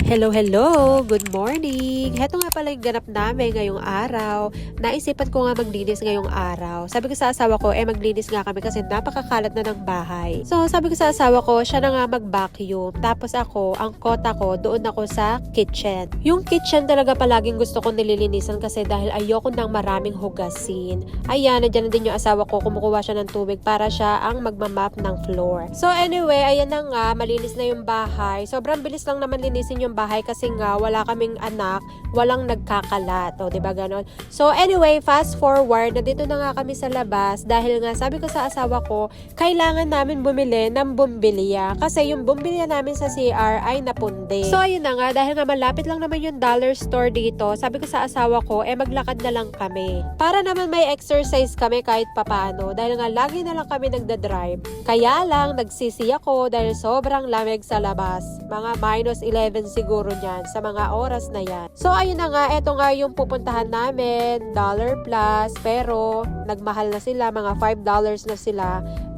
Hello, hello! Good morning! Heto nga pala yung ganap namin ngayong araw. Naisipan ko nga maglinis ngayong araw. Sabi ko sa asawa ko, maglinis nga kami kasi napakakalat na ng bahay. So, sabi ko sa asawa ko, siya na nga mag-vacuum. Tapos ako, ang kota ko, doon ako sa kitchen. Yung kitchen talaga palaging gusto ko nililinisan kasi dahil ayoko nang maraming hugasin. Ayan, nandiyan na din yung asawa ko, kumukuha siya ng tubig para siya ang magmamap ng floor. So, anyway, ayan na nga, malinis na yung bahay. Sobrang bilis lang naman linisin yung bahay kasi nga wala kaming anak, walang nagkakalat, o diba ganon. So anyway, fast forward, nandito na nga kami sa labas dahil nga sabi ko sa asawa ko, kailangan namin bumili ng bumbilya kasi yung bumbilya namin sa CR ay napundi. So ayun na nga, dahil nga malapit lang naman yung dollar store dito, sabi ko sa asawa ko, maglakad na lang kami. Para naman may exercise kami kahit papaano dahil nga lagi na lang kami nagda-drive. Kaya lang, nagsisi ako dahil sobrang lamig sa labas. Mga -11 siguro niyan sa mga oras na yan. So ayun na nga, eto nga yung pupuntahan namin, dollar plus, pero nagmahal na sila, mga $5 na sila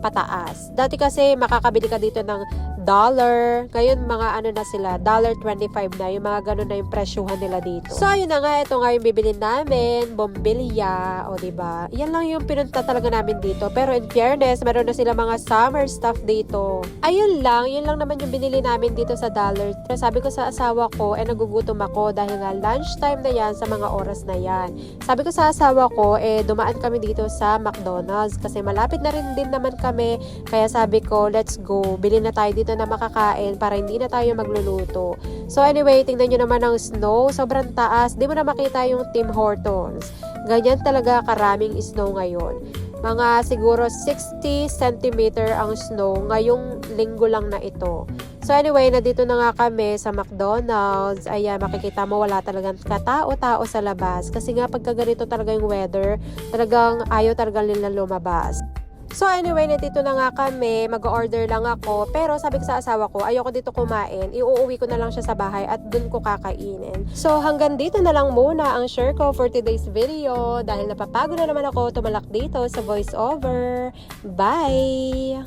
pataas. Dati kasi makakabili ka dito ng dollar, ngayon mga ano na sila, $1.25 na, yung mga ganun na yung presyuhan nila dito. So ayun na nga, ito nga yung bibili namin, bombilya, o diba? Yan lang yung pinunta talaga namin dito. Pero in fairness, meron na sila mga summer stuff dito. Ayun lang, yun lang naman yung binili namin dito sa dollar. Pero sabi ko sa asawa ko, nagugutom ako dahil nga lunchtime na yan sa mga oras na yan. Sabi ko sa asawa ko, dumaan kami dito sa McDonald's kasi malapit na rin din naman kami. Kaya sabi ko, let's go. Bili na tayo dito na makakain para hindi na tayo magluluto. So anyway, tingnan nyo naman ang snow. Sobrang taas. Di mo na makita yung Tim Hortons. Ganyan talaga karaming snow ngayon. Mga siguro 60 cm ang snow ngayong linggo lang na ito. So anyway, nandito na nga kami sa McDonald's. Ayan, makikita mo wala talagang katao-tao sa labas. Kasi nga pagka ganito talaga yung weather, talagang ayaw talaga nila lumabas. So anyway, nandito na nga kami, mag-order lang ako, pero sabi ko sa asawa ko, ayoko dito kumain, iuuwi ko na lang siya sa bahay at dun ko kakainin. So hanggang dito na lang muna ang share ko for today's video, dahil napapagod na naman ako tumalak dito sa voiceover. Bye!